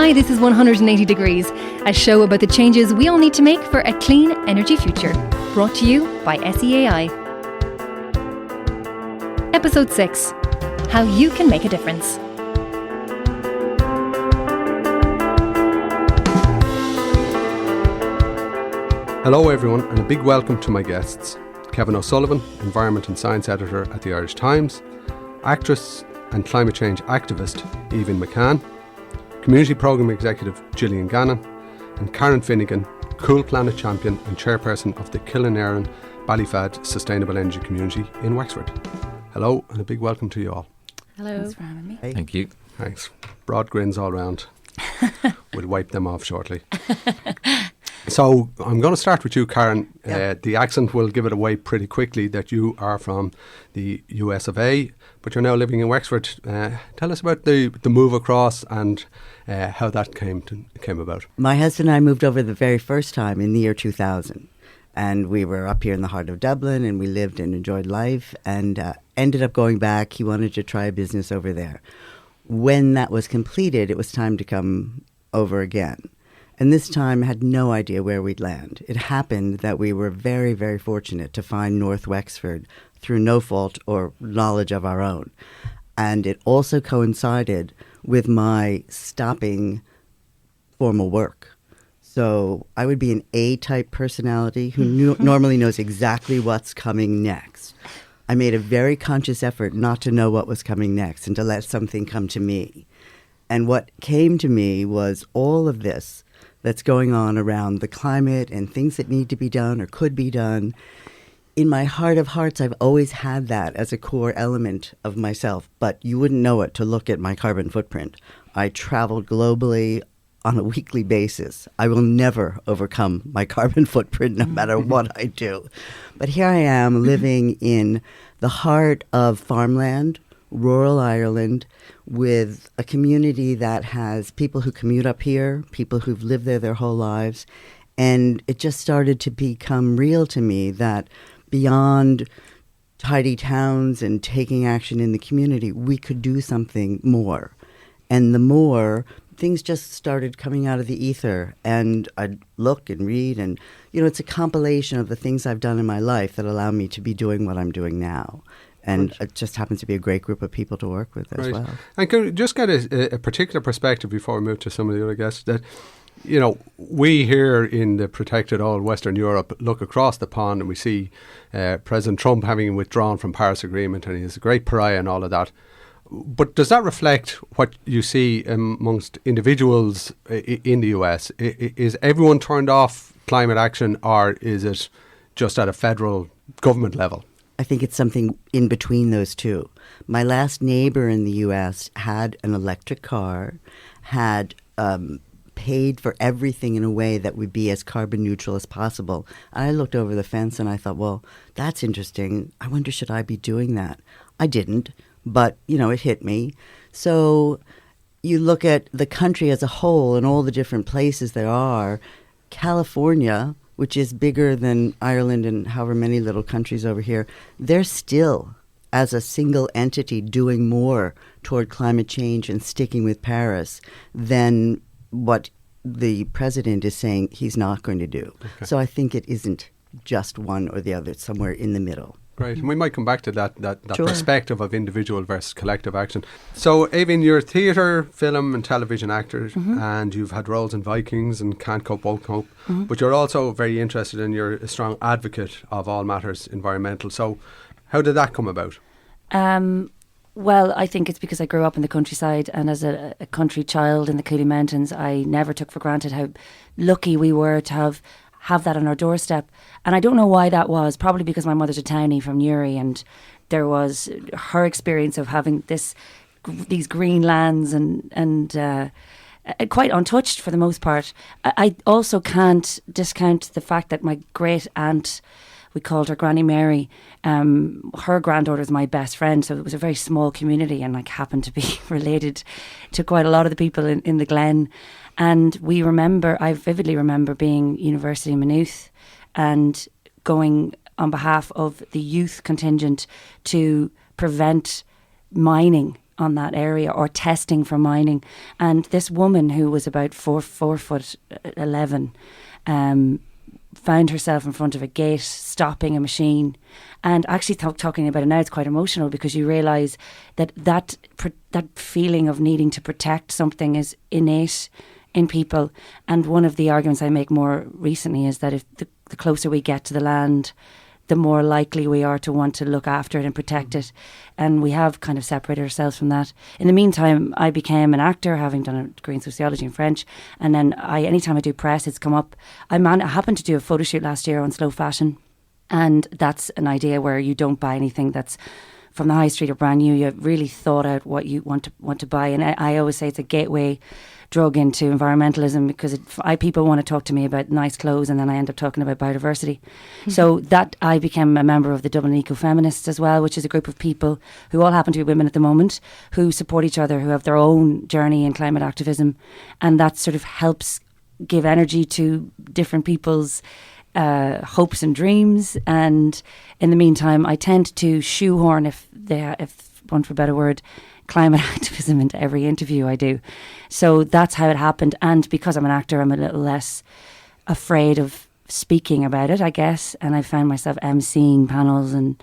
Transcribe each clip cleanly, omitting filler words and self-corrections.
Hi, this is 180 Degrees, a show about the changes we all need to make for a clean energy future. Brought to you by SEAI. Episode 6, How You Can Make a Difference. Hello everyone, and a big welcome to my guests. Kevin O'Sullivan, Environment and Science Editor at the Irish Times, actress and climate change activist Aoibhéann McCann, Community Programme Executive Gillian Gannon, and Karen Finigan, Cool Planet Champion and Chairperson of the Kilanerin Ballyfad Sustainable Energy Community in Wexford. Hello, and a big welcome to you all. Hello. Thanks for having me. Hey. Thank you. Thanks. Broad grins all round. We'll wipe them off shortly. So I'm going to start with you, Karen. Yeah. The accent will give it away pretty quickly that you are from the US of A, but you're now living in Wexford. Tell us about the move across and how that came about. My husband and I moved over the very first time in the year 2000. And we were up here in the heart of Dublin, and we lived and enjoyed life, and ended up going back. He wanted to try a business over there. When that was completed, it was time to come over again. And this time had no idea where we'd land. It happened that we were very, very fortunate to find North Wexford through no fault or knowledge of our own. And it also coincided with my stopping formal work. So I would be an A-type personality who normally knows exactly what's coming next. I made a very conscious effort not to know what was coming next and to let something come to me. And what came to me was all of this that's going on around the climate and things that need to be done or could be done. In my heart of hearts, I've always had that as a core element of myself, but you wouldn't know it to look at my carbon footprint. I traveled globally on a weekly basis. I will never overcome my carbon footprint no matter what I do. But here I am living in the heart of farmland, rural Ireland, with a community that has people who commute up here, people who've lived there their whole lives. And it just started to become real to me that beyond tidy towns and taking action in the community, we could do something more. And the more, things just started coming out of the ether. And I'd look and read, and, it's a compilation of the things I've done in my life that allow me to be doing what I'm doing now. And it just happens to be a great group of people to work with as well. And can we just get a particular perspective before we move to some of the other guests that, we here in the protected all Western Europe look across the pond and we see President Trump having withdrawn from Paris Agreement, and he's a great pariah and all of that. But does that reflect what you see amongst individuals in the US? Is everyone turned off climate action, or is it just at a federal government level? I think it's something in between those two. My last neighbor in the U.S. had an electric car, had paid for everything in a way that would be as carbon neutral as possible. And I looked over the fence and I thought, well, that's interesting. I wonder, should I be doing that? I didn't, but, it hit me. So you look at the country as a whole and all the different places there are. California, which is bigger than Ireland and however many little countries over here, they're still, as a single entity, doing more toward climate change and sticking with Paris than what the president is saying he's not going to do. Okay. So I think it isn't just one or the other. It's somewhere in the middle. Great. And we might come back to that Sure. perspective of individual versus collective action. So, Aoibhéann, you're a theatre, film and television actor, and you've had roles in Vikings and Can't Cope, Won't Cope, but you're also very interested and you're a strong advocate of all matters environmental. So, how did that come about? Well, I think it's because I grew up in the countryside, and as a country child in the Cooley Mountains, I never took for granted how lucky we were to have that on our doorstep. And I don't know why that was, probably because my mother's a townie from Newry, and there was her experience of having these green lands and quite untouched for the most part. I also can't discount the fact that my great aunt, we called her Granny Mary, her granddaughter is my best friend, so it was a very small community, and happened to be related to quite a lot of the people in the Glen. And I vividly remember being University in Maynooth and going on behalf of the youth contingent to prevent mining on that area, or testing for mining. And this woman, who was about 4'11", found herself in front of a gate, stopping a machine. And actually talking about it now, it's quite emotional, because you realise that feeling of needing to protect something is innate in people. And one of the arguments I make more recently is that if the closer we get to the land, the more likely we are to want to look after it and protect it. And we have kind of separated ourselves from that. In the meantime, I became an actor, having done a degree in sociology and French. And then anytime I do press, it's come up. I happened to do a photo shoot last year on slow fashion. And that's an idea where you don't buy anything that's from the high street or brand new. You've really thought out what you want to buy. And I always say it's a gateway drug into environmentalism, because people want to talk to me about nice clothes, and then I end up talking about biodiversity. So that I became a member of the Dublin Eco-Feminists as well, which is a group of people who all happen to be women at the moment, who support each other, who have their own journey in climate activism, and that sort of helps give energy to different people's hopes and dreams. And in the meantime, I tend to shoehorn, if want for a better word, climate activism into every interview I do. So that's how it happened. And because I'm an actor, I'm a little less afraid of speaking about it, I guess. And I found myself emceeing panels and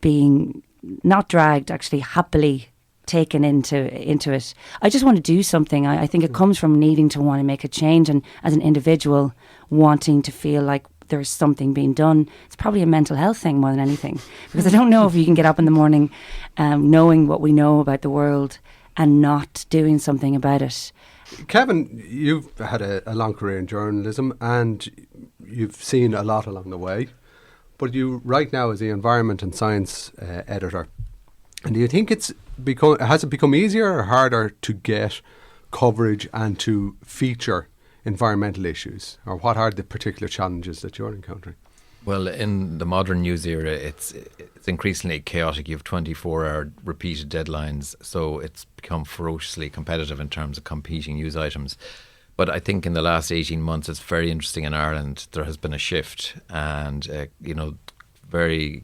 being not dragged, actually happily taken into it. I just want to do something. I think it comes from needing to want to make a change, and as an individual wanting to feel like there's something being done. It's probably a mental health thing more than anything, because I don't know if you can get up in the morning knowing what we know about the world and not doing something about it. Kevin, you've had a long career in journalism, and you've seen a lot along the way, but you right now as the environment and science editor, and do you think has it become easier or harder to get coverage and to feature environmental issues, or what are the particular challenges that you're encountering? Well, in the modern news era, it's increasingly chaotic. You have 24-hour repeated deadlines, so it's become ferociously competitive in terms of competing news items. But I think in the last 18 months, it's very interesting in Ireland. There has been a shift, and very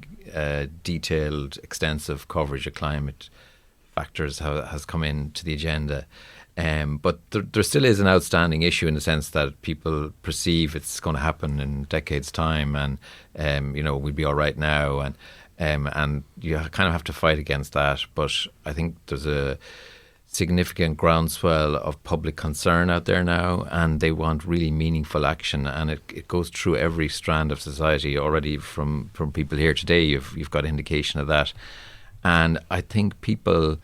detailed, extensive coverage of climate factors has come into the agenda. But there still is an outstanding issue in the sense that people perceive it's going to happen in decades' time, and we'll be all right now, and you kind of have to fight against that. But I think there's a significant groundswell of public concern out there now, and they want really meaningful action, and it goes through every strand of society already. From people here today, you've got indication of that, and I think people,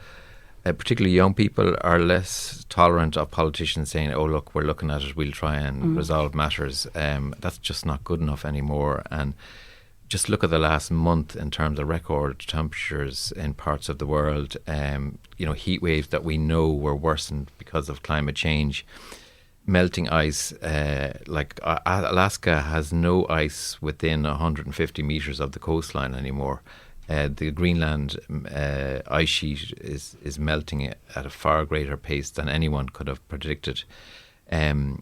particularly young people, are less tolerant of politicians saying, oh look, we're looking at it, we'll try and resolve matters. That's just not good enough anymore. And just look at the last month in terms of record temperatures in parts of the world, heat waves that we know were worsened because of climate change, melting ice, like Alaska has no ice within 150 metres of the coastline anymore. The Greenland ice sheet is melting at a far greater pace than anyone could have predicted. And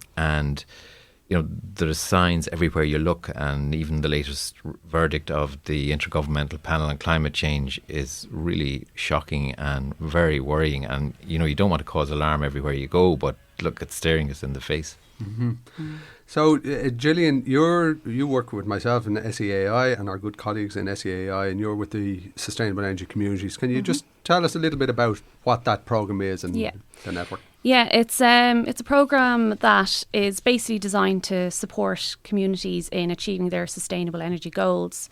there are signs everywhere you look, and even the latest verdict of the Intergovernmental Panel on Climate Change is really shocking and very worrying. And, you don't want to cause alarm everywhere you go, but look, it's staring us in the face. Mm-hmm. So, Gillian, you work with myself in SEAI and our good colleagues in SEAI, and you're with the Sustainable Energy Communities. Can you just tell us a little bit about what that programme is and the network? Yeah, it's a programme that is basically designed to support communities in achieving their sustainable energy goals,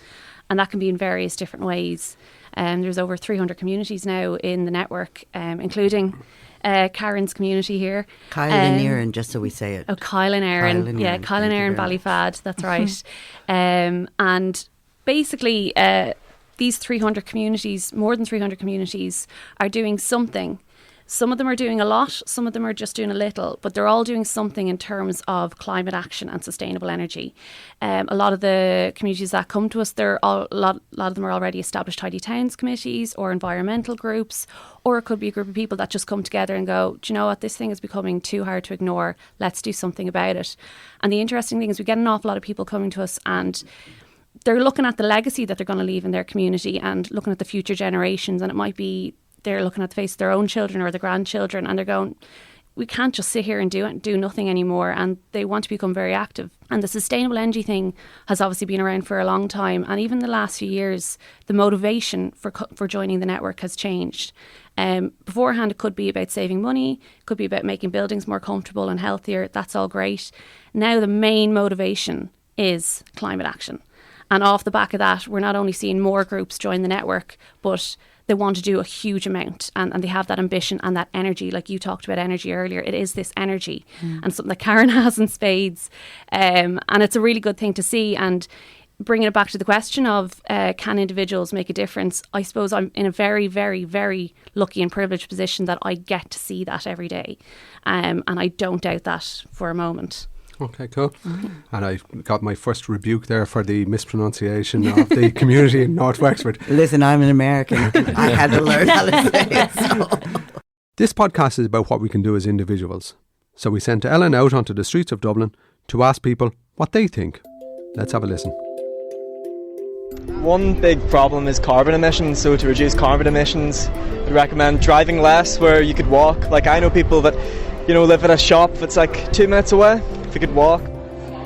and that can be in various different ways. There's over 300 communities now in the network, including Karen's community here. Kilanerin, just so we say it. Oh, Kilanerin. Yeah, Kilanerin, Ballyfad, that's right. And basically, these 300 communities, more than 300 communities, are doing something. Some of them are doing a lot, some of them are just doing a little, but they're all doing something in terms of climate action and sustainable energy. A lot of the communities that come to us, a lot of them are already established tidy towns committees or environmental groups, or it could be a group of people that just come together and go, do you know what, this thing is becoming too hard to ignore, let's do something about it. And the interesting thing is we get an awful lot of people coming to us, and they're looking at the legacy that they're going to leave in their community and looking at the future generations, and it might be they're looking at the face of their own children or their grandchildren, and they're going, we can't just sit here and do nothing anymore, and they want to become very active. And the sustainable energy thing has obviously been around for a long time, and even the last few years, the motivation for joining the network has changed. Beforehand, it could be about saving money, it could be about making buildings more comfortable and healthier. That's all great. Now the main motivation is climate action. And off the back of that, we're not only seeing more groups join the network, but they want to do a huge amount, and they have that ambition and that energy. Like you talked about energy earlier, it is this energy and something that Karen has in spades. And it's a really good thing to see. And bringing it back to the question of can individuals make a difference, I suppose I'm in a very, very, very lucky and privileged position that I get to see that every day. And I don't doubt that for a moment. Okay, cool. And I got my first rebuke there for the mispronunciation of the community in North Wexford. Listen, I'm an American. I had to learn how to say it. So. This podcast is about what we can do as individuals. So we sent Ellen out onto the streets of Dublin to ask people what they think. Let's have a listen. One big problem is carbon emissions. So to reduce carbon emissions, we recommend driving less where you could walk. Like I know people that, live at a shop that's like 2 minutes away. If you could walk.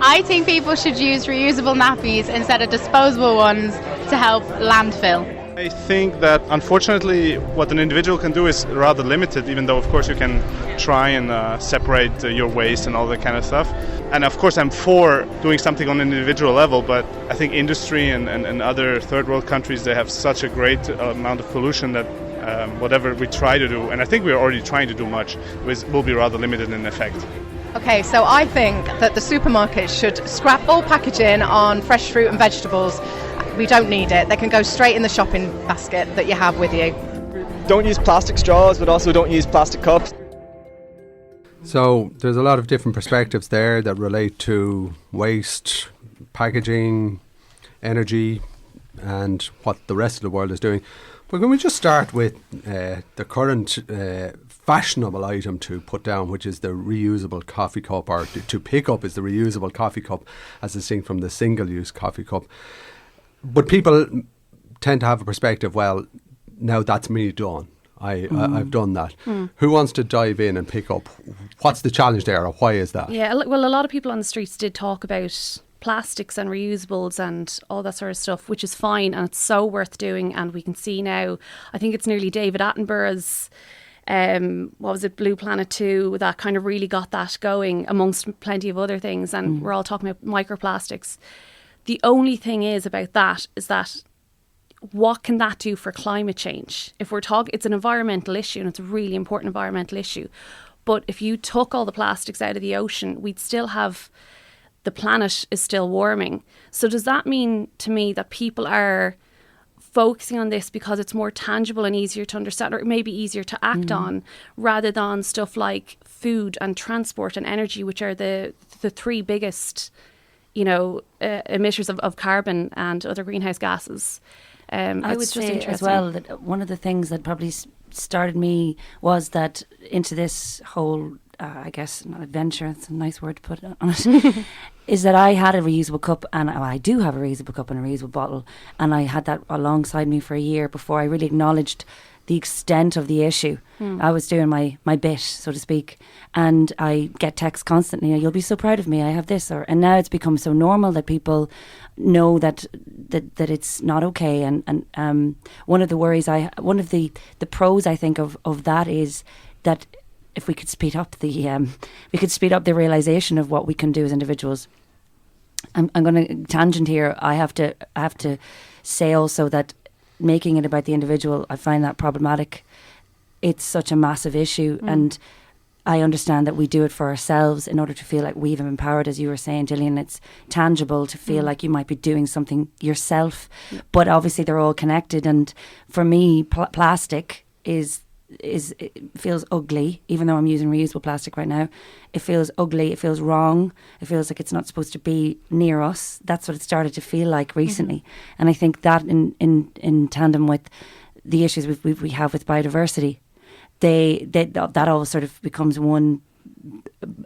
I think people should use reusable nappies instead of disposable ones to help landfill. I think that unfortunately what an individual can do is rather limited, even though of course you can try and separate your waste and all that kind of stuff. And of course I'm for doing something on an individual level, but I think industry and other third world countries, they have such a great amount of pollution that whatever we try to do, and I think we're already trying to do much, will be rather limited in effect. Okay, so I think that the supermarkets should scrap all packaging on fresh fruit and vegetables. We don't need it. They can go straight in the shopping basket that you have with you. Don't use plastic straws, but also don't use plastic cups. So there's a lot of different perspectives there that relate to waste, packaging, energy, and what the rest of the world is doing. But can we just start with the current fashionable item to put down, which is the reusable coffee cup, or to pick up is the reusable coffee cup, as distinct from the single-use coffee cup. But people tend to have a perspective, well, now that's me done. I've done that. Who wants to dive in and pick up? What's the challenge there, or why is that? Yeah, well, a lot of people on the streets did talk about plastics and reusables and all that sort of stuff, which is fine, and it's so worth doing. And we can see now, I think it's nearly David Attenborough's Blue Planet 2, that kind of really got that going, amongst plenty of other things. And we're all talking about microplastics. The only thing is about that is that what can that do for climate change? If we're talking, it's an environmental issue, and it's a really important environmental issue. But if you took all the plastics out of the ocean, we'd still have, the planet is still warming. So does that mean to me that people are focusing on this because it's more tangible and easier to understand, or maybe easier to act on, rather than stuff like food and transport and energy, which are the three biggest, emitters of carbon and other greenhouse gases? I would say as well that one of the things that probably started me was that into this whole, I guess, not adventure, it's a nice word to put on it, is that I had a reusable cup, and I do have a reusable cup and a reusable bottle, and I had that alongside me for a year before I really acknowledged the extent of the issue. I was doing my bit, so to speak, and I get texts constantly, you'll be so proud of me, I have this, and now it's become so normal that people know that it's not okay. And one of the worries, one of the pros I think of that is that if we could speed up the realization of what we can do as individuals. I'm going to tangent here. I have to say also that making it about the individual, I find that problematic. It's such a massive issue, and I understand that we do it for ourselves in order to feel like we've empowered, as you were saying, Gillian. It's tangible to feel like you might be doing something yourself, but obviously they're all connected. And for me, plastic it feels ugly, even though I'm using reusable plastic right now. It feels ugly, it feels wrong, it feels like it's not supposed to be near us. That's what it started to feel like recently. And I think that in tandem with the issues we have with biodiversity, that all sort of becomes one.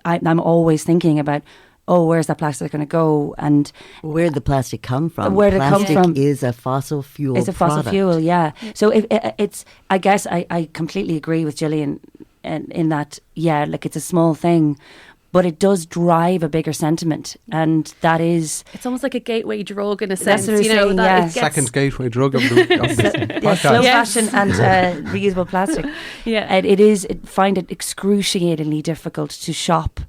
I'm always thinking about oh, where's that plastic going to go? And where did the plastic come from? Where did it come from? Plastic is a fossil fuel. It's a fossil fuel, yeah. So it's, I guess I completely agree with Gillian in that, yeah, like it's a small thing, but it does drive a bigger sentiment, and that is... It's almost like a gateway drug in a sense, you know. That second gateway drug of the yeah, slow fashion and reusable plastic. Yeah. And find it excruciatingly difficult to shop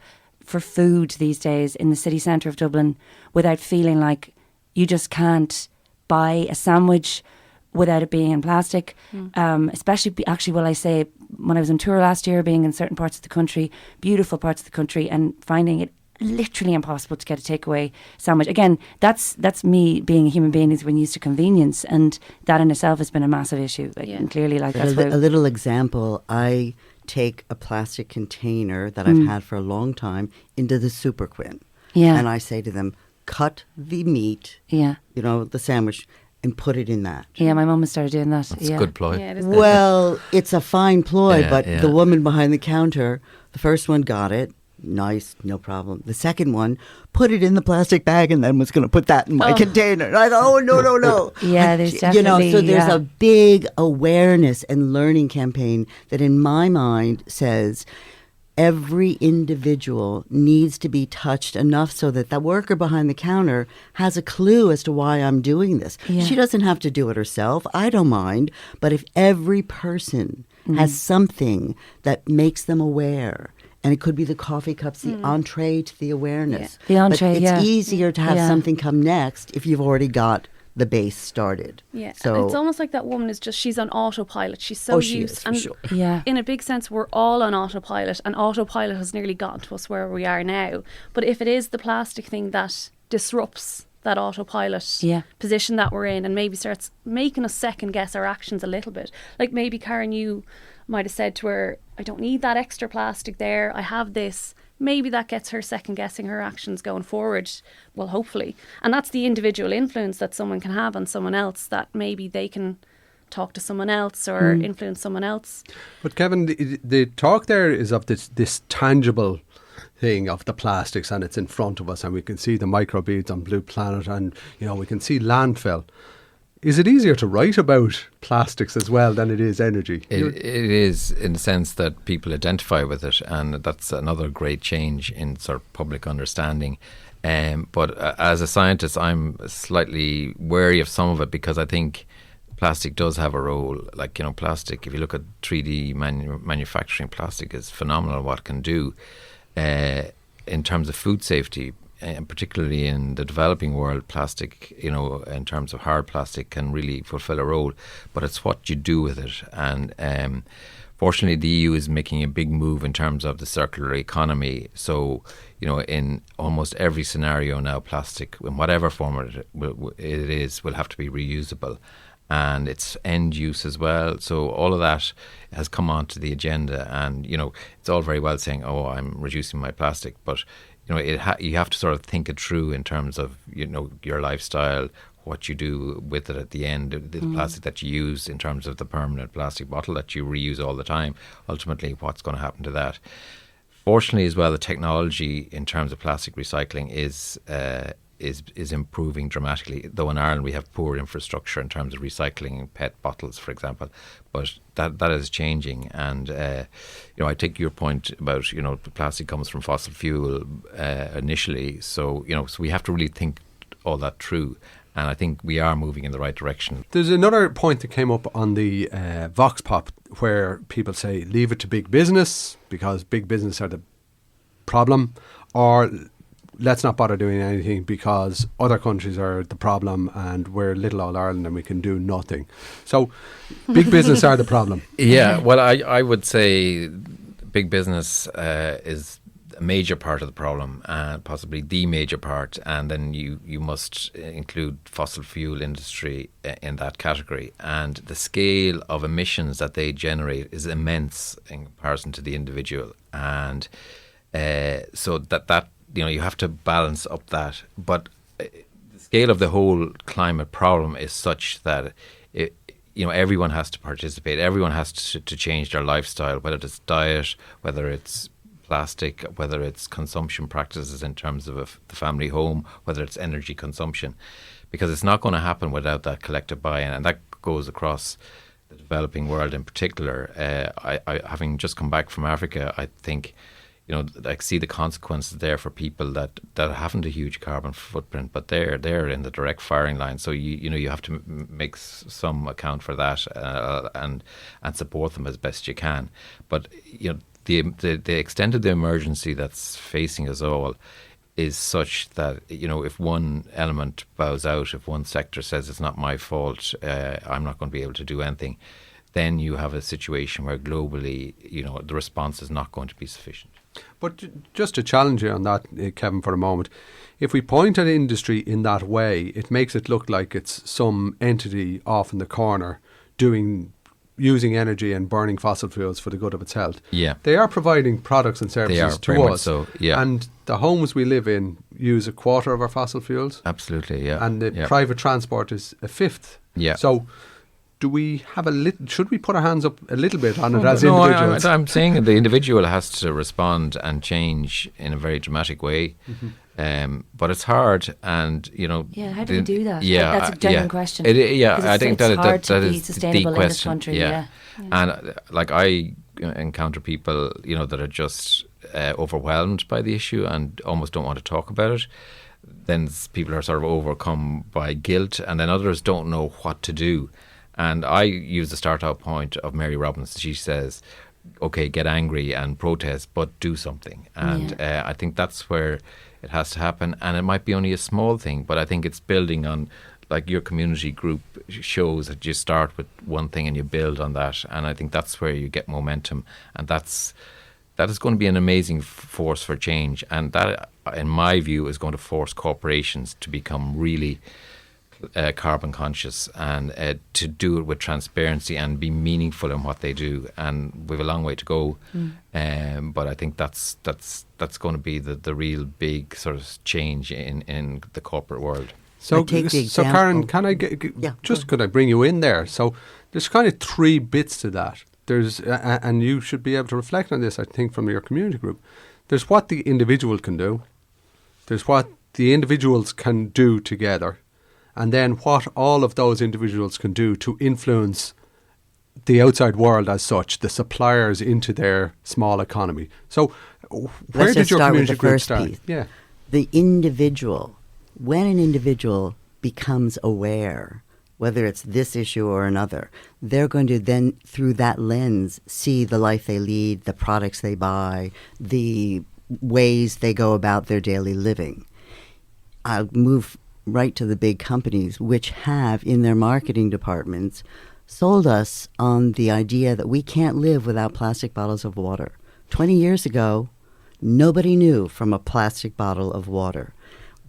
for food these days in the city centre of Dublin without feeling like you just can't buy a sandwich without it being in plastic. Especially, actually, well, I say, when I was on tour last year, being in certain parts of the country, beautiful parts of the country, and finding it literally impossible to get a takeaway sandwich. Again, that's me being a human being who's been used to convenience, and that in itself has been a massive issue. And clearly, like, that's a little example. I take a plastic container that I've had for a long time into the Super Quinn. Yeah. And I say to them, cut the meat, yeah, you know, the sandwich, and put it in that. Yeah, my mum has started doing that. That's a good ploy. Yeah, it is well, it's a fine ploy, but the woman behind the counter, the first one got it. Nice, no problem. The second one put it in the plastic bag and then was going to put that in my container. And I thought, oh, no. Yeah, there's definitely... so there's a big awareness and learning campaign that in my mind says every individual needs to be touched enough so that the worker behind the counter has a clue as to why I'm doing this. Yeah. She doesn't have to do it herself. I don't mind. But if every person has something that makes them aware... And it could be the coffee cups, the entree to the awareness. Yeah. The entree, but it's easier to have something come next if you've already got the base started. Yeah, so and it's almost like that woman is just, she's on autopilot. She's so used. For sure. Yeah. In a big sense, we're all on autopilot, and autopilot has nearly gotten to us where we are now. But if it is the plastic thing that disrupts that autopilot position that we're in, and maybe starts making us second guess our actions a little bit. Like maybe, Karen, you might have said to her, I don't need that extra plastic there, I have this. Maybe that gets her second guessing her actions going forward. Well, hopefully. And that's the individual influence that someone can have on someone else, that maybe they can talk to someone else or influence someone else. But Kevin, the talk there is of this tangible thing of the plastics, and it's in front of us, and we can see the microbeads on Blue Planet, and we can see landfill. Is it easier to write about plastics as well than it is energy? It is, in the sense that people identify with it, and that's another great change in sort of public understanding. But as a scientist, I'm slightly wary of some of it, because I think plastic does have a role. Like, plastic, if you look at 3D manufacturing, plastic is phenomenal what it can do in terms of food safety. And particularly in the developing world, plastic, in terms of hard plastic, can really fulfill a role. But it's what you do with it. And fortunately, the EU is making a big move in terms of the circular economy. So, in almost every scenario now, plastic, in whatever form it is, will have to be reusable. And it's end use as well. So all of that has come onto the agenda. And, it's all very well saying, oh, I'm reducing my plastic. But you have to sort of think it through in terms of, your lifestyle, what you do with it at the end, the plastic that you use in terms of the permanent plastic bottle that you reuse all the time. Ultimately, what's going to happen to that? Fortunately, as well, the technology in terms of plastic recycling is improving dramatically. Though in Ireland we have poor infrastructure in terms of recycling PET bottles, for example, but that is changing. And I take your point about the plastic comes from fossil fuel initially, so so we have to really think all that through. And I think we are moving in the right direction. There's another point that came up on the Vox Pop, where people say leave it to big business because big business are the problem, or let's not bother doing anything because other countries are the problem and we're little old Ireland and we can do nothing. So big business are the problem. Yeah, well, I would say big business is a major part of the problem, and possibly the major part, and then you must include fossil fuel industry in that category. And the scale of emissions that they generate is immense in comparison to the individual. And so that you have to balance up that. But the scale of the whole climate problem is such that everyone has to participate. Everyone has to change their lifestyle, whether it's diet, whether it's plastic, whether it's consumption practices in terms of the family home, whether it's energy consumption, because it's not going to happen without that collective buy-in, and that goes across the developing world in particular. I having just come back from Africa, I think, I see the consequences there for people that haven't a huge carbon footprint, but they're in the direct firing line. So you have to make some account for that and support them as best you can. But the extent of the emergency that's facing us all is such that if one element bows out, if one sector says it's not my fault, I'm not going to be able to do anything, then you have a situation where globally, the response is not going to be sufficient. But just to challenge you on that, Kevin, for a moment, if we point at industry in that way, it makes it look like it's some entity off in the corner using energy and burning fossil fuels for the good of its health. Yeah. They are providing products and services to us. So, yeah. And the homes we live in use a quarter of our fossil fuels. Absolutely, yeah. And the private transport is a fifth. Yeah. So do we have should we put our hands up a little bit on it as individuals? I'm saying the individual has to respond and change in a very dramatic way. Mm-hmm. But it's hard, and how do we do that? Yeah, that's a genuine question. I think that is sustainable the question. In this country, yeah. And I encounter people that are just overwhelmed by the issue and almost don't want to talk about it. Then people are sort of overcome by guilt, and then others don't know what to do. And I use the start-out point of Mary Robbins. She says, okay, get angry and protest, but do something. And I think that's where it has to happen. And it might be only a small thing, but I think it's building on, like your community group shows that you start with one thing and you build on that. And I think that's where you get momentum. And that is going to be an amazing force for change. And that, in my view, is going to force corporations to become really carbon conscious and to do it with transparency and be meaningful in what they do. And we have a long way to go, but I think that's going to be the real big sort of change in the corporate world. So Karen, can I could I bring you in there? So there's kind of three bits to that. There's and you should be able to reflect on this, I think, from your community group. There's what the individual can do. There's what the individuals can do together. And then what all of those individuals can do to influence the outside world as such, the suppliers into their small economy. So where did your community group start? Yeah. The individual, when an individual becomes aware, whether it's this issue or another, they're going to then, through that lens, see the life they lead, the products they buy, the ways they go about their daily living. I'll move right to the big companies, which have in their marketing departments sold us on the idea that we can't live without plastic bottles of water. 20 years ago, nobody knew from a plastic bottle of water.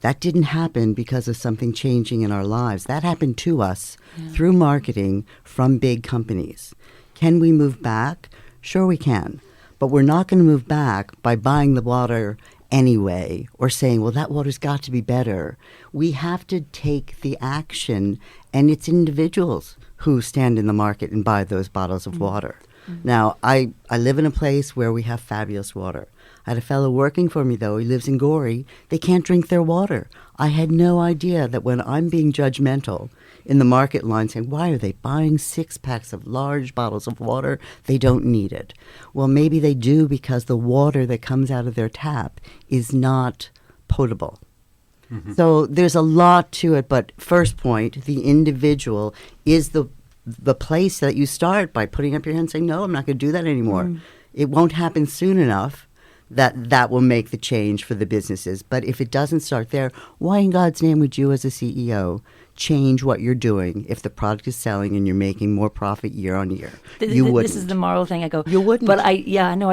That didn't happen because of something changing in our lives. That happened to us through marketing from big companies. Can we move back? Sure we can. But we're not going to move back by buying the water anyway, or saying, well, that water's got to be better. We have to take the action, and it's individuals who stand in the market and buy those bottles of water. Now, I live in a place where we have fabulous water. I had a fellow working for me, though. He lives in Gorey. They can't drink their water. I had no idea that when I'm being judgmental in the market line saying, why are they buying 6-packs of large bottles of water? They don't need it. Well, maybe they do because the water that comes out of their tap is not potable. Mm-hmm. So there's a lot to it, but first point, the individual is the place that you start by putting up your hand and saying, no, I'm not going to do that anymore. It won't happen soon enough that will make the change for the businesses. But if it doesn't start there, why in God's name would you as a CEO change what you're doing if the product is selling and you're making more profit year on year? You wouldn't. This is the moral thing. I go, you wouldn't. But I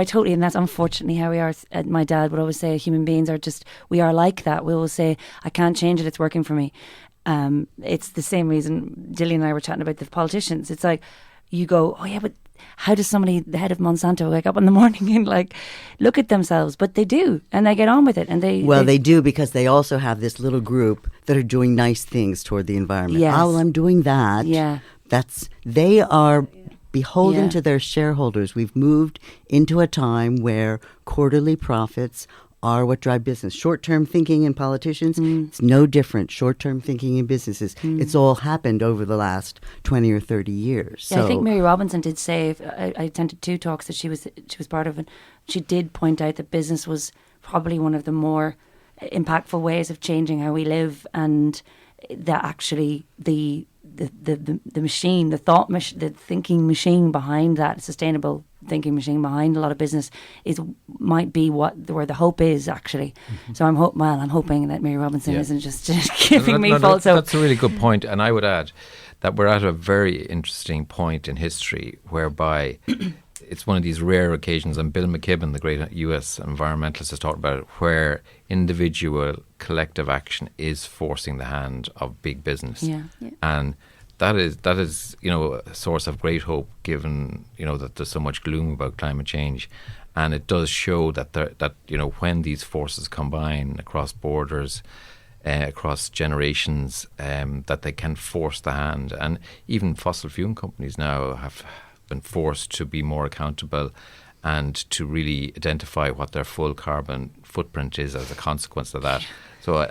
totally, and that's unfortunately how we are. My dad would always say human beings are just, we are like that. We will say, I can't change it, it's working for me. It's the same reason Gillian and I were chatting about the politicians. It's like, you go, oh yeah, but how does somebody, the head of Monsanto, wake up in the morning and like look at themselves? But they do, and they get on with it, and they do, because they also have this little group that are doing nice things toward the environment. Yes. Oh, well, I'm doing that. Yeah, they are beholden to their shareholders. We've moved into a time where quarterly profits are what drive business. Short-term thinking in politicians, it's no different. Short-term thinking in businesses, it's all happened over the last 20 or 30 years. Yeah, I think Mary Robinson did say, I attended 2 talks that she was part of, and she did point out that business was probably one of the more impactful ways of changing how we live, and that actually the machine, the thinking machine behind that, sustainable thinking machine behind a lot of business might be where the hope is actually. So I'm hoping that Mary Robinson isn't just giving me false hope. That's a really good point, and I would add that we're at a very interesting point in history whereby it's one of these rare occasions, and Bill McKibben, the great US environmentalist, has talked about it, where individual collective action is forcing the hand of big business. And that is a source of great hope, given that there's so much gloom about climate change, and it does show that when these forces combine across borders, across generations, that they can force the hand. And even fossil fuel companies now have been forced to be more accountable and to really identify what their full carbon footprint is as a consequence of that. So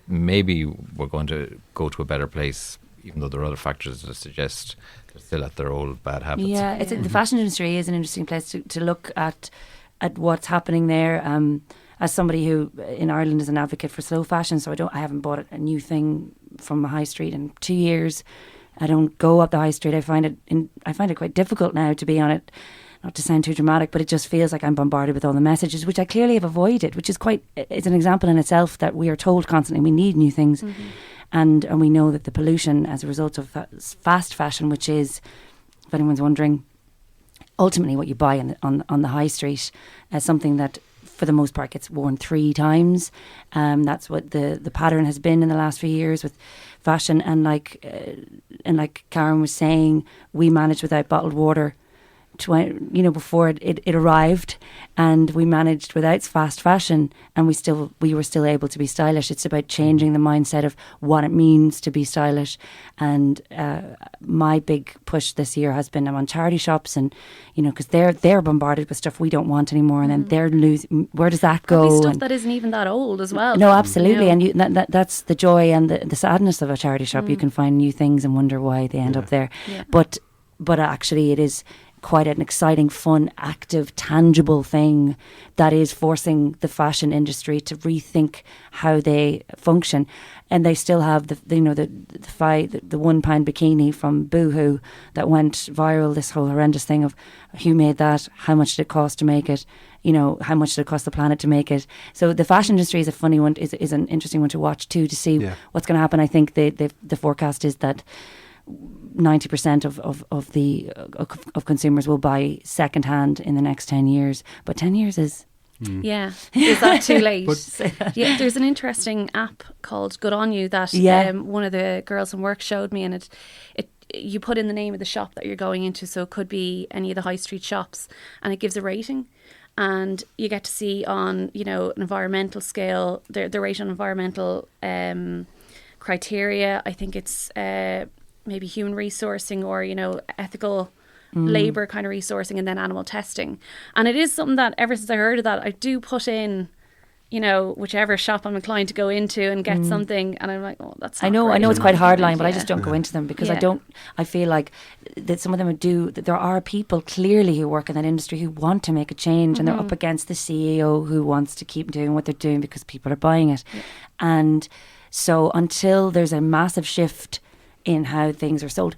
maybe we're going to go to a better place, even though there are other factors that suggest they're still at their old bad habits. Yeah, the fashion industry is an interesting place to look at what's happening there. As somebody who in Ireland is an advocate for slow fashion, so I haven't bought a new thing from a high street in 2 years. I don't go up the high street. I find it quite difficult now to be on it. Not to sound too dramatic, but it just feels like I'm bombarded with all the messages, which I clearly have avoided, which is it's an example in itself that we are told constantly we need new things. And we know that the pollution as a result of fast fashion, which is, if anyone's wondering, ultimately what you buy on the high street, as something that for the most part gets worn 3 times. That's what the pattern has been in the last few years with fashion. And like Karen was saying, we managed without bottled water before it arrived, and we managed without fast fashion, and we were still able to be stylish. It's about changing the mindset of what it means to be stylish. And my big push this year has been on charity shops, and because they're bombarded with stuff we don't want anymore, and then they're losing. Where does that go? Probably stuff that isn't even that old as well. No, absolutely, and that's the joy and the sadness of a charity shop. You can find new things and wonder why they end up there. But actually, it is quite an exciting, fun, active, tangible thing that is forcing the fashion industry to rethink how they function. And they still have the £1 bikini from Boohoo that went viral. This whole horrendous thing of who made that, how much did it cost to make it, how much did it cost the planet to make it. So the fashion industry is a funny one, is an interesting one to watch too, to see what's going to happen. I think the forecast is that 90% of consumers will buy second hand in the next 10 years, but 10 years is is that too late? There's an interesting app called Good On You that one of the girls from work showed me, and it you put in the name of the shop that you're going into, so it could be any of the high street shops, and it gives a rating. And you get to see on an environmental scale, they're rated on environmental criteria. I think it's maybe human resourcing or ethical labour kind of resourcing, and then animal testing. And it is something that ever since I heard of that, I do put in whichever shop I'm inclined to go into and get something, and I'm like, oh, that's not I know it's quite hardline, but I just don't go into them because I feel like that some of them that there are people clearly who work in that industry who want to make a change, and they're up against the CEO who wants to keep doing what they're doing because people are buying it. And so until there's a massive shift in how things are sold,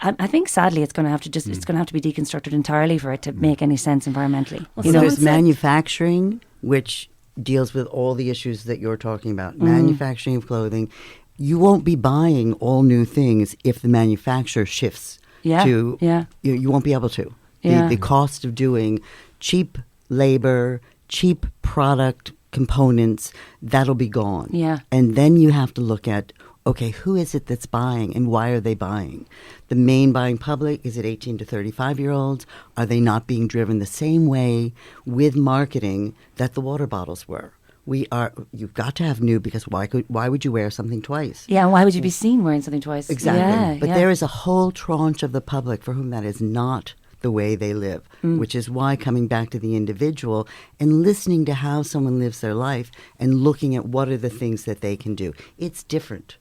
I think sadly it's going to have to it's going to have to be deconstructed entirely for it to make any sense environmentally. Well, there's manufacturing, which deals with all the issues that you're talking about. Manufacturing of clothing, you won't be buying all new things if the manufacturer shifts to. You won't be able to. The cost of doing cheap labor, cheap product components, that'll be gone. And then you have to look at, okay, who is it that's buying and why are they buying? The main buying public, is it 18 to 35-year-olds? Are they not being driven the same way with marketing that the water bottles were? You've got to have new, because why would you wear something twice? Yeah, and why would you be seen wearing something twice? Exactly. Yeah, but there is a whole tranche of the public for whom that is not the way they live, which is why coming back to the individual and listening to how someone lives their life and looking at what are the things that they can do. It's different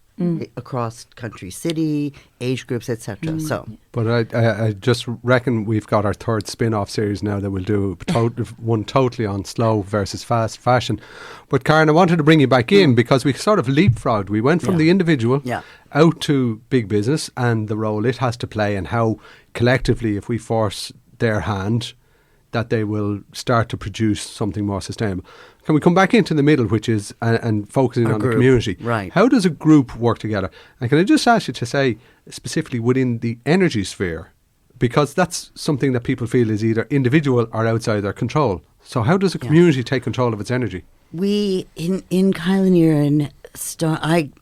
across country, city, age groups, etc. So, but I just reckon we've got our third spin-off series now that we'll do one totally on slow versus fast fashion. But Karen, I wanted to bring you back in because we sort of leapfrogged. We went from the individual out to big business and the role it has to play, and how collectively, if we force their hand, that they will start to produce something more sustainable. Can we come back into the middle, which is and focusing on the community? Right. How does a group work together? And can I just ask you to say specifically within the energy sphere, because that's something that people feel is either individual or outside their control. So how does a community take control of its energy? We in Kilanerin,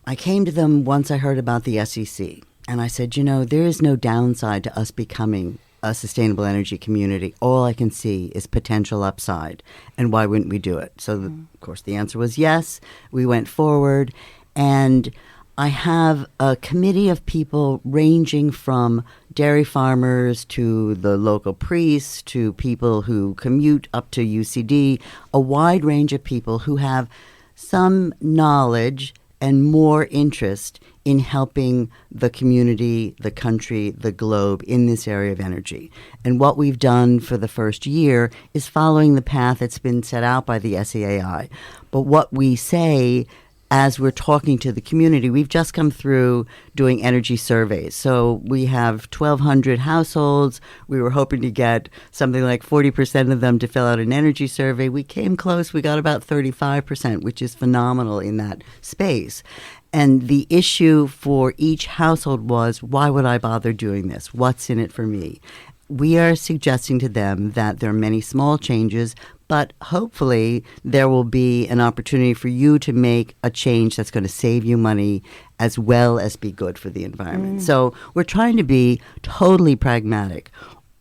I came to them once I heard about the SEC, and I said, there is no downside to us becoming a sustainable energy community. All I can see is potential upside, and why wouldn't we do it? So, of course, the answer was yes. We went forward, and I have a committee of people ranging from dairy farmers to the local priests to people who commute up to UCD, a wide range of people who have some knowledge and more interest in helping the community, the country, the globe in this area of energy. And what we've done for the first year is following the path that's been set out by the SEAI. But what we say as we're talking to the community, we've just come through doing energy surveys. So we have 1,200 households. We were hoping to get something like 40% of them to fill out an energy survey. We came close. We got about 35%, which is phenomenal in that space. And the issue for each household was, why would I bother doing this? What's in it for me? We are suggesting to them that there are many small changes, but hopefully there will be an opportunity for you to make a change that's going to save you money as well as be good for the environment. So we're trying to be totally pragmatic.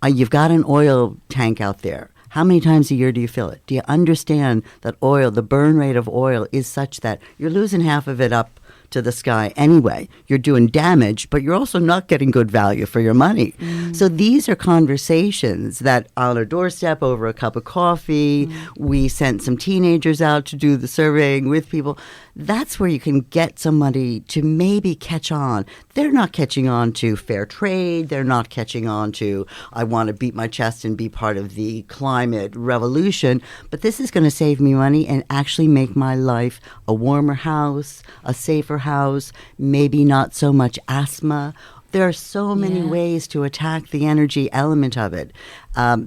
You've got an oil tank out there. How many times a year do you fill it? Do you understand that oil, the burn rate of oil is such that you're losing half of it up to the sky anyway? You're doing damage, but you're also not getting good value for your money. So these are conversations that on a doorstep over a cup of coffee, we sent some teenagers out to do the surveying with people. That's where you can get somebody to maybe catch on. They're not catching on to fair trade. They're not catching on to, I want to beat my chest and be part of the climate revolution. But this is going to save me money and actually make my life a warmer house, a safer house, maybe not so much asthma. There are so many ways to attack the energy element of it.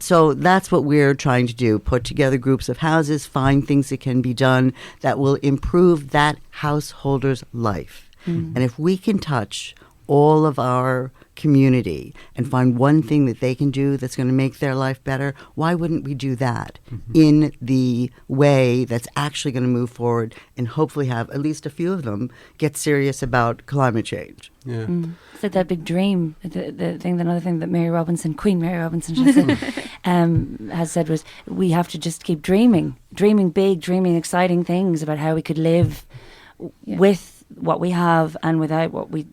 So that's what we're trying to do, put together groups of houses, find things that can be done that will improve that householder's life. And if we can touch all of our community and find one thing that they can do that's going to make their life better, why wouldn't we do that in the way that's actually going to move forward and hopefully have at least a few of them get serious about climate change? Yeah. It's like that big dream. Another thing that Queen Mary Robinson has said was, we have to just keep dreaming big, dreaming exciting things about how we could live with what we have and without what we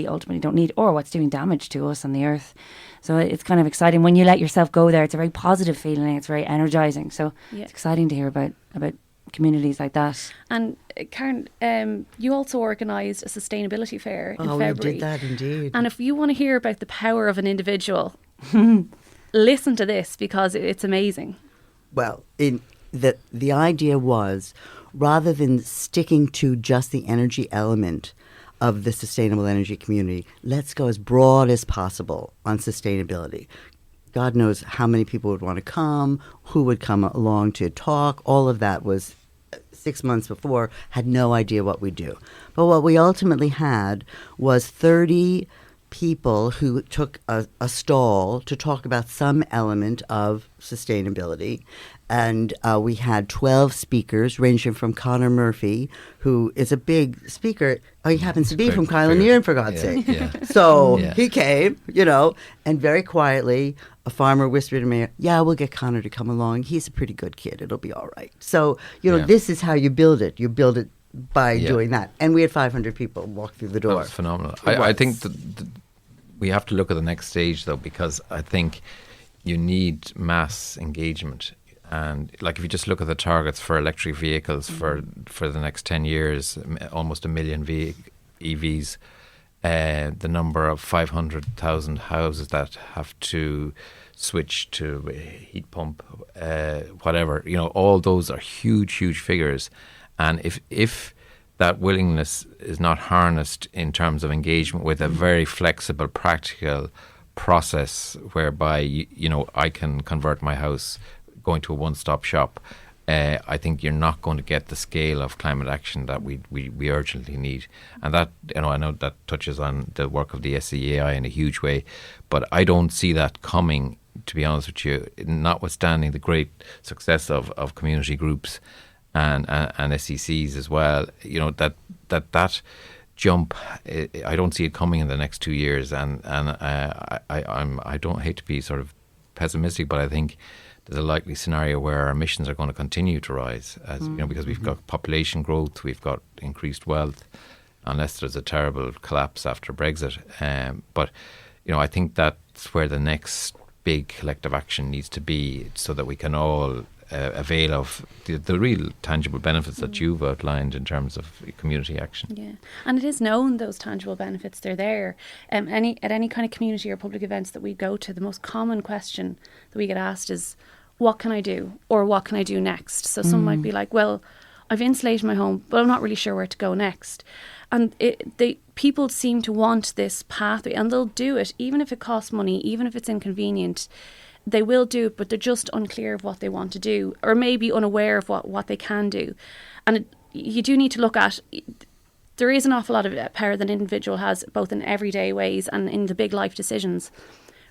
ultimately don't need, or what's doing damage to us on the earth. So it's kind of exciting when you let yourself go there. It's a very positive feeling. It's very energizing. So it's exciting to hear about communities like that. And Karen, you also organised a sustainability fair in February. We did that indeed. And if you want to hear about the power of an individual, listen to this because it's amazing. Well, the idea was, rather than sticking to just the energy element of the sustainable energy community, let's go as broad as possible on sustainability. God knows how many people would want to come, who would come along to talk. All of that was 6 months before, had no idea what we'd do. But what we ultimately had was 30 people who took a stall to talk about some element of sustainability. And we had 12 speakers, ranging from Connor Murphy, who is a big speaker. He happens to be from Kilanerin, for God's sake. So he came, and very quietly a farmer whispered to me, yeah, we'll get Connor to come along. He's a pretty good kid. It'll be all right. So, this is how you build it. You build it by doing that. And we had 500 people walk through the door. That was phenomenal. I think we have to look at the next stage, though, because I think you need mass engagement. And like if you just look at the targets for electric vehicles for the next 10 years, almost 1 million EVs, the number of 500,000 houses that have to switch to a heat pump, whatever, all those are huge, huge figures. And if that willingness is not harnessed in terms of engagement with a very flexible, practical process whereby, I can convert my house going to a one-stop shop, I think you're not going to get the scale of climate action that we urgently need. And that, I know that touches on the work of the SEAI in a huge way, but I don't see that coming, to be honest with you, notwithstanding the great success of community groups and SECs as well. That jump, I don't see it coming in the next 2 years. And I don't hate to be sort of pessimistic, but I think there's a likely scenario where our emissions are going to continue to rise, because we've got population growth, we've got increased wealth, unless there's a terrible collapse after Brexit. But I think that's where the next big collective action needs to be, so that we can all avail of the real tangible benefits that you've outlined in terms of community action. Yeah, and it is known those tangible benefits, they're there. At any kind of community or public events that we go to, the most common question that we get asked is, what can I do, or what can I do next? So some might be like, well, I've insulated my home, but I'm not really sure where to go next. And people seem to want this pathway, and they'll do it, even if it costs money, even if it's inconvenient. They will do it, but they're just unclear of what they want to do, or maybe unaware of what they can do. And you do need to look at, there is an awful lot of power that an individual has, both in everyday ways and in the big life decisions.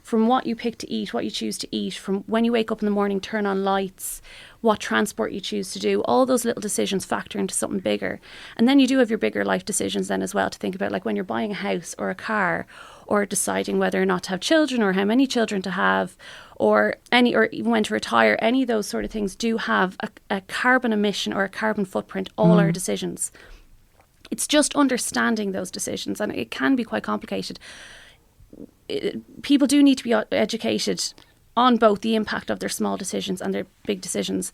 From what you pick to eat, what you choose to eat, from when you wake up in the morning, turn on lights, what transport you choose to do, all those little decisions factor into something bigger. And then you do have your bigger life decisions then as well to think about, like when you're buying a house or a car, or deciding whether or not to have children or how many children to have, or even when to retire. Any of those sort of things do have a carbon emission or a carbon footprint, all our decisions. It's just understanding those decisions, and it can be quite complicated. People do need to be educated on both the impact of their small decisions and their big decisions,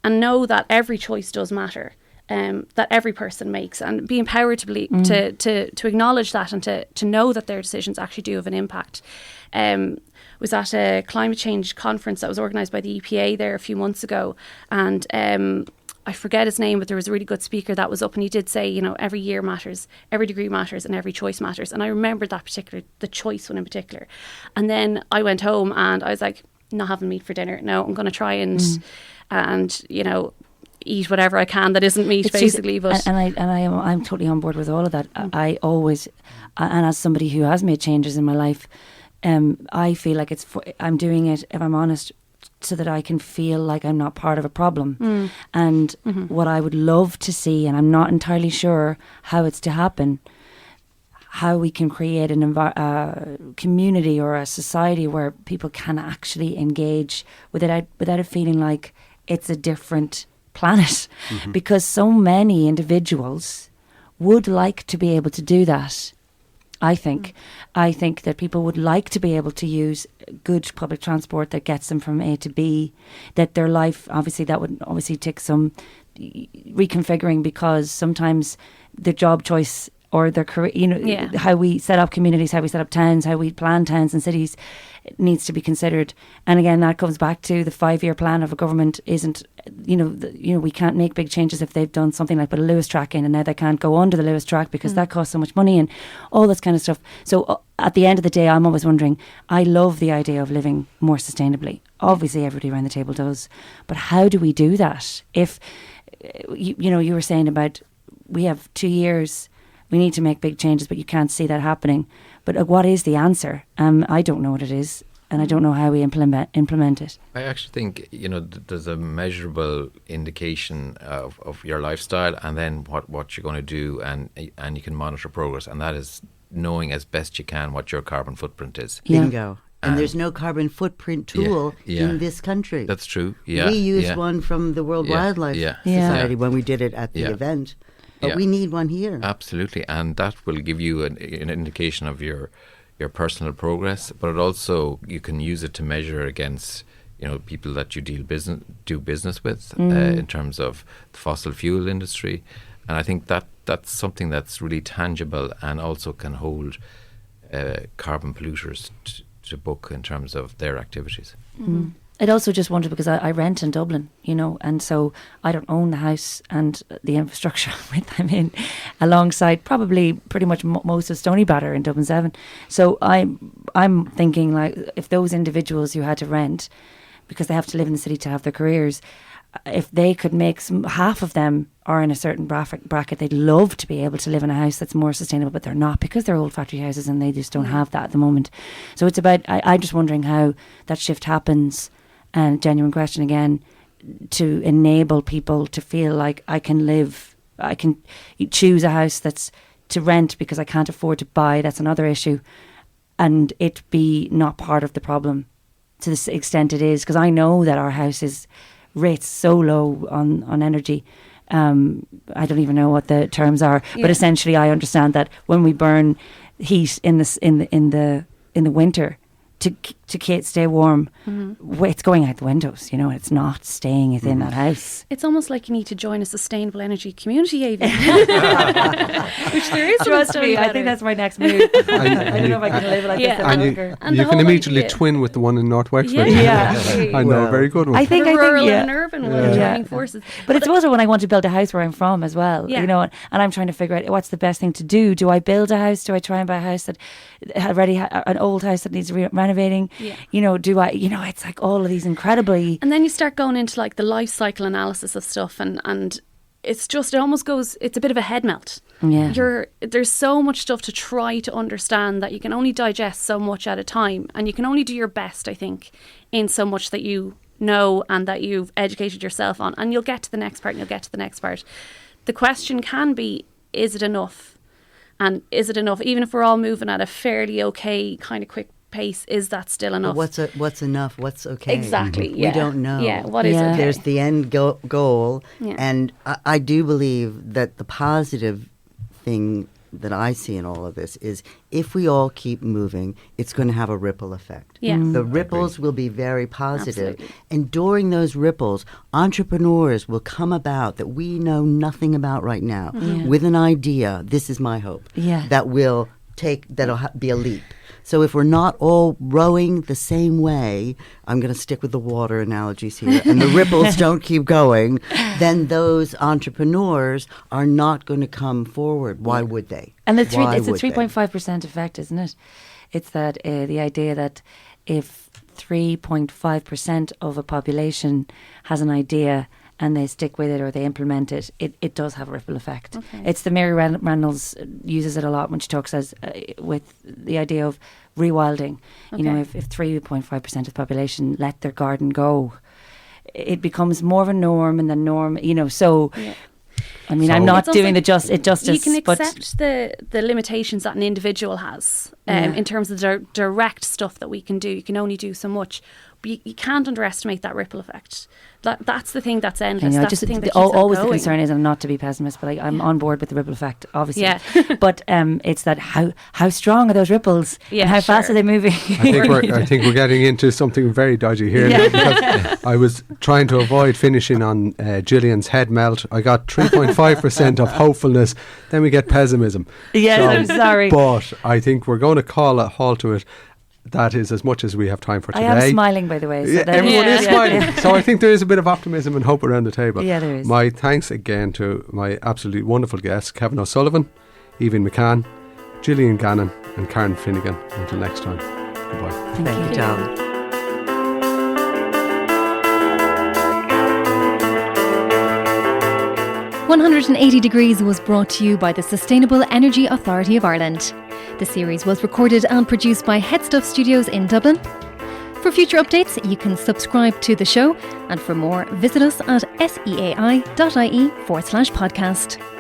and know that every choice does matter, that every person makes, and be empowered to acknowledge that, and to know that their decisions actually do have an impact. Was at a climate change conference that was organised by the EPA there a few months ago, and I forget his name, but there was a really good speaker that was up, and he did say, every year matters, every degree matters, and every choice matters. And I remembered the choice one in particular. And then I went home and I was like, not having meat for dinner. No, I'm going to try and eat whatever I can that isn't meat, basically. But I'm totally on board with all of that. I always, and as somebody who has made changes in my life, I feel like I'm doing it, if I'm honest, so that I can feel like I'm not part of a problem. And what I would love to see, and I'm not entirely sure how it's to happen, how we can create a community or a society where people can actually engage without it feeling like it's a different planet. Because so many individuals would like to be able to do that. I think that people would like to be able to use good public transport that gets them from A to B, that their life, obviously that would obviously take some reconfiguring, because sometimes the job choice or their career, how we set up communities, how we set up towns, how we plan towns and cities, it needs to be considered. And again, that comes back to the 5-year plan of a government isn't, we can't make big changes if they've done something like put a Lewis track in, and now they can't go under the Lewis track because that costs so much money and all this kind of stuff. So at the end of the day, I'm always wondering, I love the idea of living more sustainably. Obviously, everybody around the table does. But how do we do that? If, you were saying about, we have 2 years, we need to make big changes, but you can't see that happening. But what is the answer? I don't know what it is, and I don't know how we implement it. I actually think, there's a measurable indication of your lifestyle, and then what you're going to do, and you can monitor progress, and that is knowing as best you can what your carbon footprint is. Bingo. And there's no carbon footprint tool in this country. That's true. Yeah, we used one from the World Wildlife Society when we did it at the event, but we need one here. Absolutely, and that will give you an indication of your personal progress, but it also, you can use it to measure against people that you do business with in terms of the fossil fuel industry, and I think that's something that's really tangible and also can hold carbon polluters to book in terms of their activities. Mm. I'd also just wonder, because I rent in Dublin, and so I don't own the house and the infrastructure with them in, alongside probably pretty much most of Stoneybatter in Dublin 7. So I'm thinking, like, if those individuals who had to rent because they have to live in the city to have their careers, if they could make half of them are in a certain bracket, they'd love to be able to live in a house that's more sustainable, but they're not, because they're old factory houses and they just don't have that at the moment. So it's about, I'm just wondering how that shift happens, and genuine question again, to enable people to feel like I can choose a house that's to rent because I can't afford to buy, that's another issue, and it be not part of the problem to the extent it is, because I know that our house is rates so low on energy. I don't even know what the terms are, but essentially I understand that when we burn heat in the winter to stay warm, it's going out the windows, it's not staying within that house. It's almost like you need to join a sustainable energy community, Aoibhéann. Which there is. Trust me, I think that's my next move. I don't know if I can live like this any longer. And you can immediately twin with the one in North Wexford. I know, a very good one. I think rural and urban joining forces. But it's also when I want to build a house where I'm from as well, and I'm trying to figure out what's the best thing to do. Do I build a house? Do I try and buy a house that already an old house that needs renovating? Do I, it's like all of these incredibly... And then you start going into like the life cycle analysis of stuff, and it's just, it almost goes, it's a bit of a head melt. Yeah. There's so much stuff to try to understand that you can only digest so much at a time, and you can only do your best, I think, in so much that you know and that you've educated yourself on, and you'll get to the next part and you'll get to the next part. The question can be, is it enough? And is it enough, even if we're all moving at a fairly okay kind of quick pace, is that still enough? What's enough? What's okay? Exactly. We don't know. Yeah. What is okay? There's the end goal, and I do believe that the positive thing that I see in all of this is, if we all keep moving, it's going to have a ripple effect. Yeah. The ripples will be very positive. Absolutely. And during those ripples, entrepreneurs will come about that we know nothing about right now, with an idea. This is my hope. That'll be a leap. So if we're not all rowing the same way, I'm going to stick with the water analogies here, and the ripples don't keep going, then those entrepreneurs are not going to come forward. Why would they? And it's a 3.5% effect, isn't it? It's that the idea that if 3.5% of a population has an idea and they stick with it or they implement it, it does have a ripple effect. Okay. It's the Mary Reynolds uses it a lot when she talks with the idea of rewilding. Okay. If 3.5% of the population let their garden go, it becomes more of a norm, and the norm, so... Yeah. I mean, I'm not doing it justice. You can accept the limitations that an individual has in terms of the direct stuff that we can do. You can only do so much. But you can't underestimate that ripple effect. That's the thing that's endless. That's the thing that keeps always going. The concern is, I'm not to be pessimist, but I'm on board with the ripple effect, obviously. Yeah. But it's that how strong are those ripples? Yeah, and how fast are they moving? I think we're getting into something very dodgy here. Yeah. Because I was trying to avoid finishing on Gillian's head melt. I got 3.5% of hopefulness. Then we get pessimism. Yes, I'm sorry. But I think we're going to call a halt to it. That is as much as we have time for today. I am smiling, by the way. So everyone is smiling. So I think there is a bit of optimism and hope around the table. Yeah, there is. My thanks again to my absolutely wonderful guests, Kevin O'Sullivan, Aoibhéann McCann, Gillian Gannon and Karen Finigan. Until next time, goodbye. Thank you, Tom. 180 Degrees was brought to you by the Sustainable Energy Authority of Ireland. The series was recorded and produced by Headstuff Studios in Dublin. For future updates, you can subscribe to the show, and for more, visit us at seai.ie/podcast.